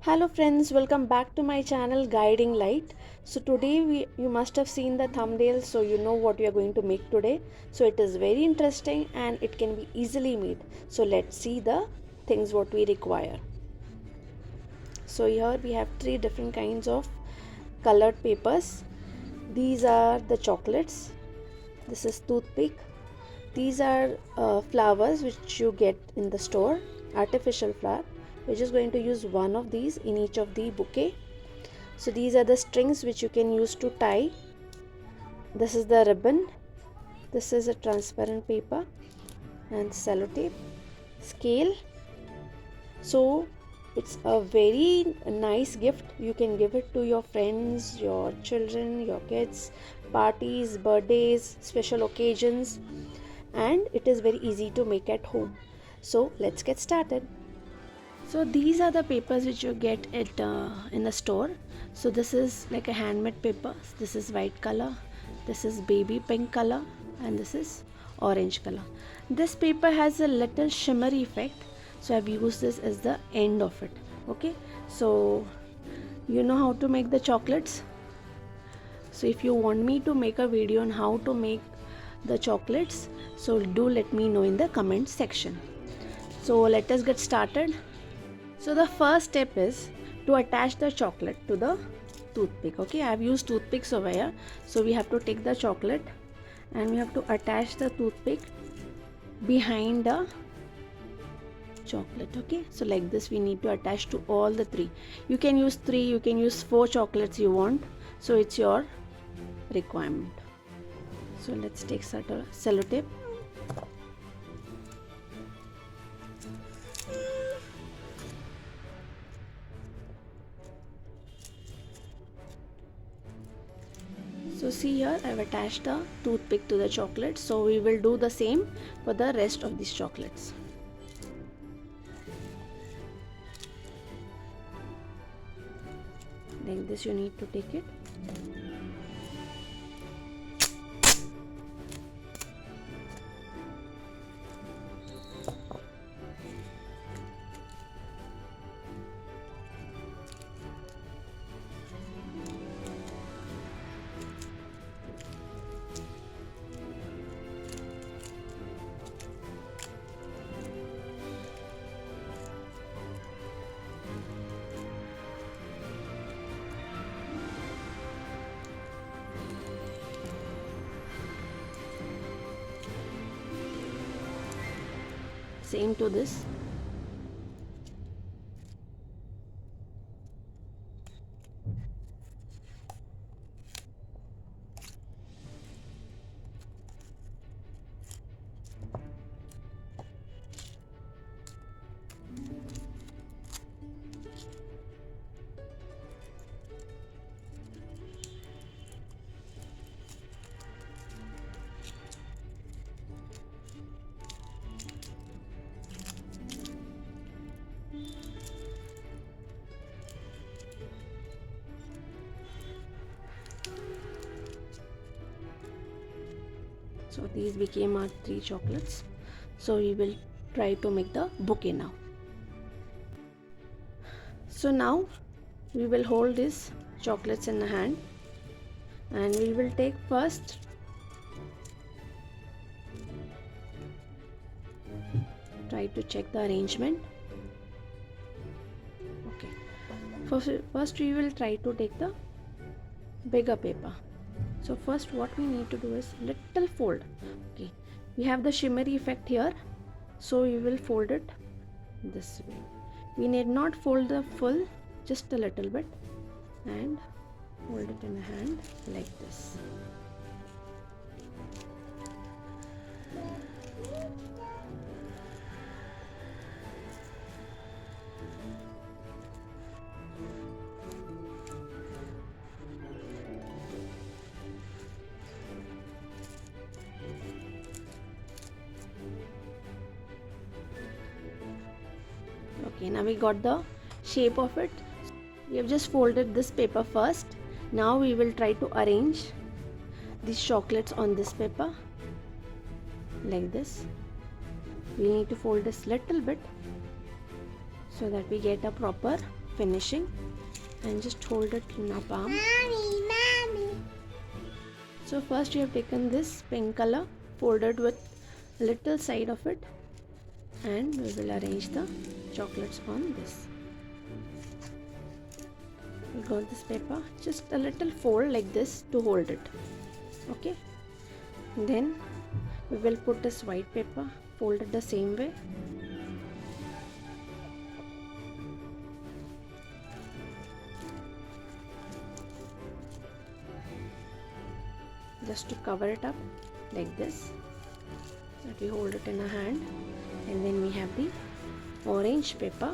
Hello friends, welcome back to my channel Guiding Light. So today you must have seen the thumbnail, so you know what we are going to make today. So it is very interesting and it can be easily made. So let's see the things what we require. So here we have three different kinds of colored papers. These are the chocolates. This is toothpick. These are flowers which you get in the store, artificial flower. We're just going to use one of these in each of the bouquet. So these are the strings which you can use to tie. This is the ribbon. This is a transparent paper and sellotape, scale. So it's a very nice gift. You can give it to your friends, your children, your kids, parties, birthdays, special occasions, and it is very easy to make at home. So let's get started. So these are the papers which you get at in a store. So this is like a handmade paper. This is white color, this is baby pink color, and this is orange color. This paper has a little shimmery effect, so I've used this as the end of it. Okay, so you know how to make the chocolates. So if you want me to make a video on how to make the chocolates, so do let me know in the comment section. So let us get started. So the first step is to attach the chocolate to the toothpick. Okay, I have used toothpicks over here. So we have to take the chocolate and we have to attach the toothpick behind the chocolate. Okay, so like this we need to attach to all the three. You can use three, you can use four chocolates you want. So it's your requirement. So let's take sellotape. So see here, I have attached the toothpick to the chocolate. So we will do the same for the rest of these chocolates. Like this you need to take it. Same to this. So these became our three chocolates. So we will try to make the bouquet now. So now we will hold these chocolates in the hand and we will take first try to check the arrangement. Okay, first we will try to take the bigger paper. So first what we need to do is little fold. Okay, we have the shimmery effect here, so we will fold it this way. We need not fold the full, just a little bit, and hold it in a hand like this. Okay, now we got the shape of it. We have just folded this paper first. Now we will try to arrange these chocolates on this paper like this. We need to fold this little bit so that we get a proper finishing, and just hold it in our palm. Mommy. So first you have taken this pink color, folded with little side of it, and we will arrange the chocolates on this. We got this paper, just a little fold like this to hold it. Okay, then we will put this white paper, fold it the same way. Just to cover it up like this, that we hold it in a hand. And then we have the orange paper.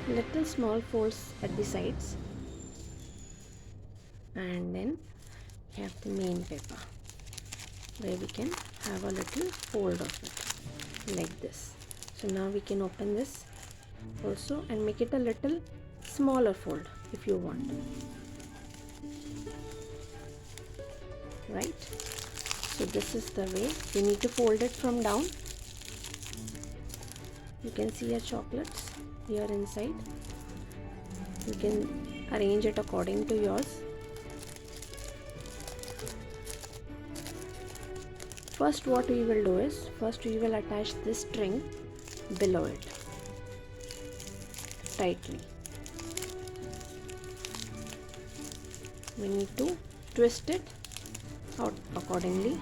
Little small folds at the sides, and then we have the main paper where we can have a little fold of it like this. So now we can open this also and make it a little smaller fold if you want, right? So this is the way you need to fold it from down. You can see your chocolates here inside. You can arrange it according to yours. First what we will do is, first we will attach this string below it tightly. We need to twist it out accordingly.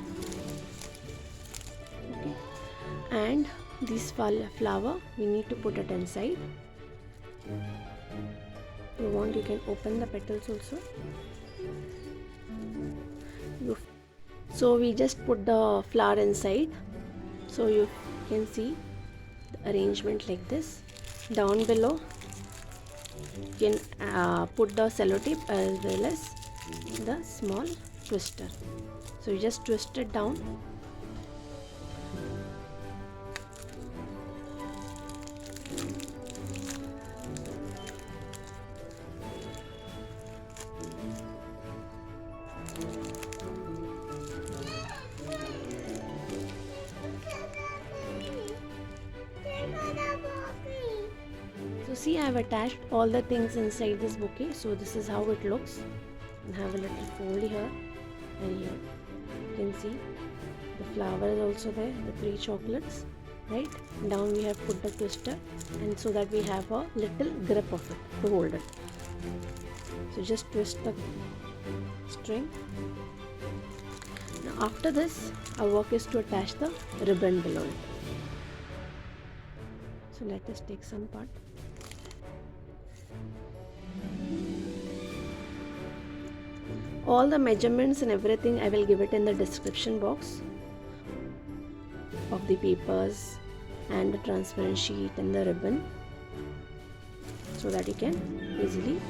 Okay. And this flower we need to put it inside. If you want, you can open the petals also. So we just put the flower inside, so you can see the arrangement like this. Down below you can put the sellotape as well as the small twister. So you just twist it down. So see, I have attached all the things inside this bouquet. So this is how it looks. And have a little fold here and here. You can see the flower is also there, the 3 chocolates, right? Down we have put the twister, and so that we have a little grip of it to hold it. So just twist the string. Now after this, our work is to attach the ribbon below it. So let us take some part. All the measurements and everything I will give it in the description box of the papers and the transparent sheet and the ribbon, so that you can easily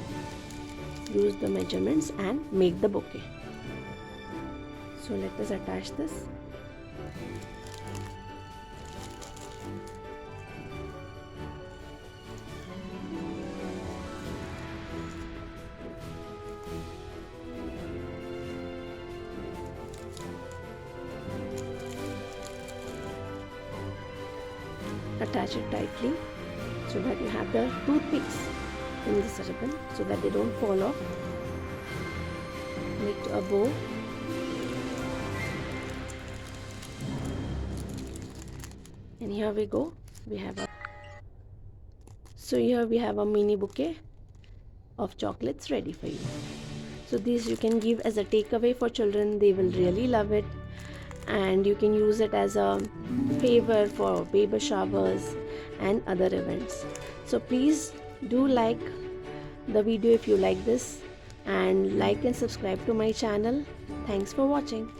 use the measurements and make the bouquet. So let us attach this. Attach it tightly so that you have the toothpicks in this ribbon so that they don't fall off. Make a bow. And here we go. So here we have a mini bouquet of chocolates ready for you. So these you can give as a takeaway for children. They will really love it. And you can use it as a favor for baby showers and other events. So please do like the video if you like this, and like and subscribe to my channel. Thanks for watching.